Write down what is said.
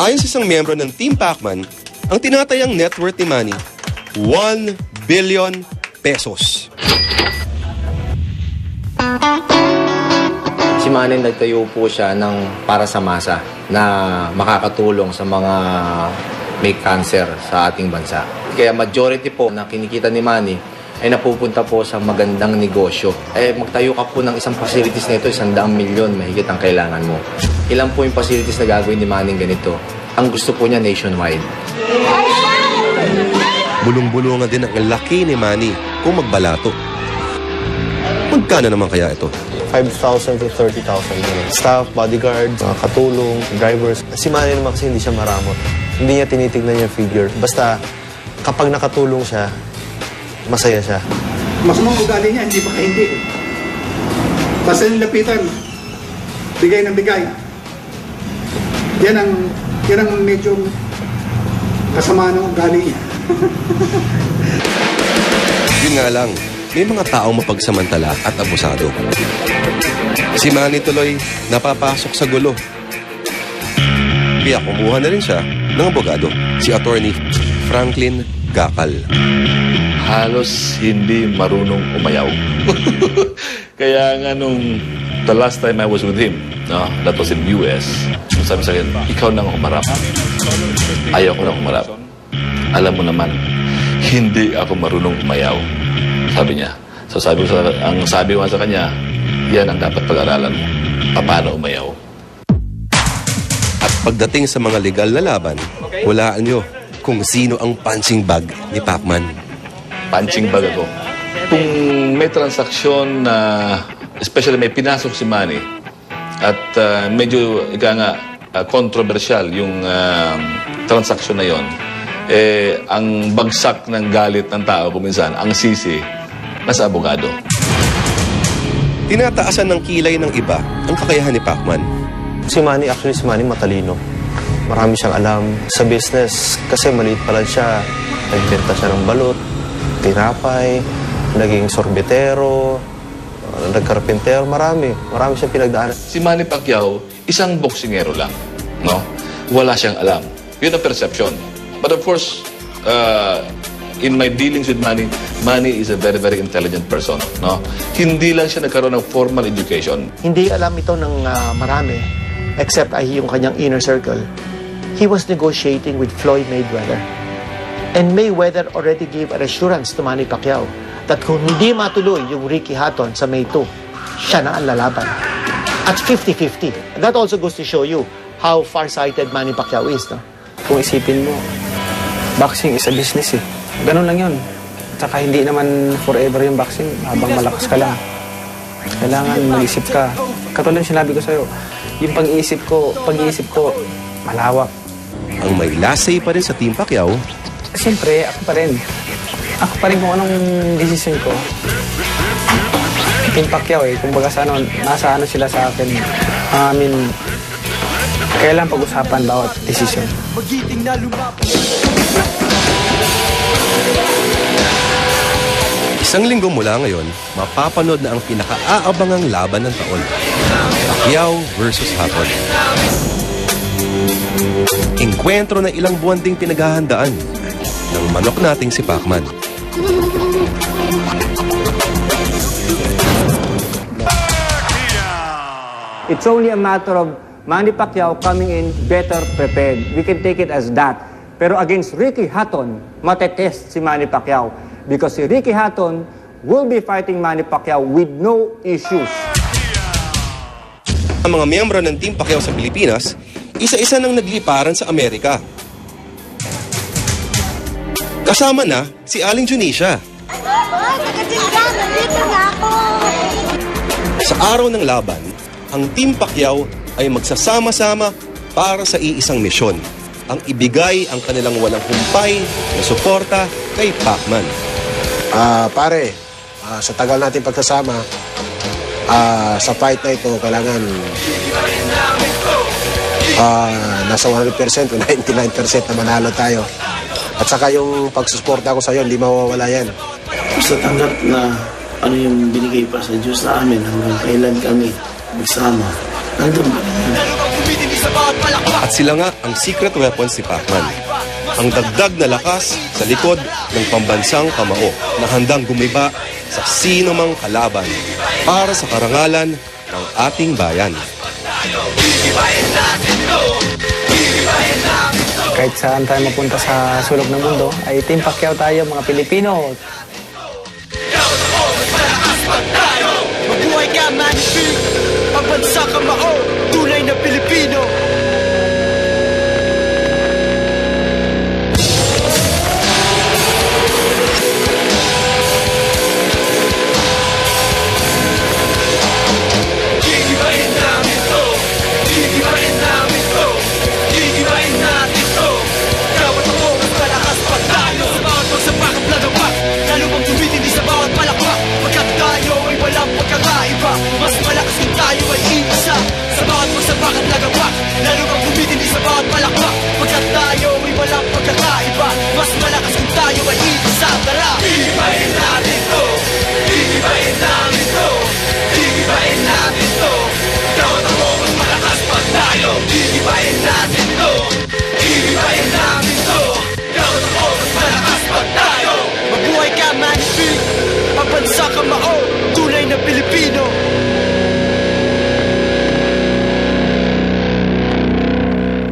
Ayon sa isang miyembro ng Team Pacman, ang tinatayang net worth ni Manny, 1 billion pesos. Si Manny nagtayo po siya ng para sa masa na makakatulong sa mga may cancer sa ating bansa. Kaya majority po na kinikita ni Manny ay napupunta po sa magandang negosyo. Magtayo ka po ng isang facilities na ito, 100 milyon, mahigit ang kailangan mo. Ilan po yung facilities na gagawin ni Manny ganito? Ang gusto po niya nationwide. Bulong-bulungan din ang laki ni Manny kung magbalato. Magkano naman kaya ito? 5,000 to 30,000. Staff, bodyguards, mga katulong, drivers. Si Manny naman kasi hindi siya maramot. Hindi niya tinitignan yung figure. Basta kapag nakatulong siya, masaya siya. Masamang ugali niya, hindi baka hindi. Basta nilapitan, bigay ng bigay. Yan ang medyo kasama ng ugali niya. Yun nga lang, may mga taong mapagsamantala at abusado. Si Manny tuloy napapasok sa gulo. Kaya kumuha na rin siya ng abogado, si Attorney Franklin Gacal. Halos hindi marunong umayaw. Kaya nga nung the last time I was with him, no, that was in US, sabi sa akin, ikaw nang humarap. Ayaw ko nang humarap. Alam mo naman, hindi ako marunong umayaw. Sabi niya. So sabi ko sa kanya, yan ang dapat pag-aralan mo. Paano umayaw? At pagdating sa mga legal na laban, walaan nyo kung sino ang punching bag ni Pacman. Punching bag ako. Kung may transaksyon na, especially may pinasok si Manny, at medyo, controversial yung transaksyon na yon, ang bagsak ng galit ng tao kuminsan, ang sisi, nasa abogado. Tinataasan ng kilay ng iba ang kakayahan ni Pacman. Si Manny matalino. Marami siyang alam sa business kasi maliit pa lang siya. Nagbenta siya ng balot, tinapay, naging sorbetero, nagkarpintero, marami siyang pinagdaanan. Si Manny Pacquiao, isang boksingero lang, no? Wala siyang alam. Yun ang perception. But of course, in my dealings with Manny, Manny is a very, very intelligent person, no? Hindi lang siya nagkaroon ng formal education. Hindi alam ito ng marami, except yung kanyang inner circle. He was negotiating with Floyd Mayweather. And Mayweather already gave an assurance to Manny Pacquiao that kung hindi matuloy yung Ricky Hatton sa May 2, siya na ang lalaban. At 50-50. That also goes to show you how far-sighted Manny Pacquiao is, no? Kung isipin mo, boxing is a business eh. Ganun lang yun. Tsaka hindi naman forever yung boxing habang malakas ka lang. Kailangan mag-isip ka. Katulad yung sinabi ko sa'yo, yung pag-iisip ko, malawak. Ang may lasay pa rin sa Team Pacquiao. Siyempre, ako pa rin. Ako pa rin kung anong desisyon ko. Team Pacquiao eh. Kung baga nasa sila sa akin. Kailangan pag-usapan bawat desisyon. Isang linggo mula ngayon, mapapanood na ang pinaka-aabangang laban ng taon. Pacquiao versus Hatton. Enkwentro na ilang buwan ding pinaghahandaan ng manok nating si Pacman. It's only a matter of Manny Pacquiao coming in better prepared. We can take it as that. Pero against Ricky Hatton, matetest si Manny Pacquiao. Because si Ricky Hatton will be fighting Manny Pacquiao with no issues. Ang mga miyembro ng Team Pacquiao sa Pilipinas, isa-isa nang nagliparan sa Amerika. Kasama na si Aling Junisha. Sa araw ng laban, ang Team Pacquiao ay magsasama-sama para sa iisang misyon. Ang ibigay ang kanilang walang humpay na suporta kay Pacman. Sa tagal natin pagsasama, sa fight na ito, kailangan nasa 100% o 99% na manalo tayo. At saka yung pagsusuporta ko sa iyo, hindi mawawala yan. Basta tanggap na ano yung binigay pa sa Diyos sa amin hanggang kailan kami magsama. Nandun ba? At sila nga ang secret weapons ni Pacman. Ang dagdag na lakas sa likod ng pambansang kamao na handang gumiba sa sino mang kalaban para sa karangalan ng ating bayan. Kahit saan tayo mapunta sa sulok ng mundo, ay Team Pacquiao tayo, mga Pilipino. Mabuhay ka, Manny! Pagbansa ka mao, tunay na Pilipino!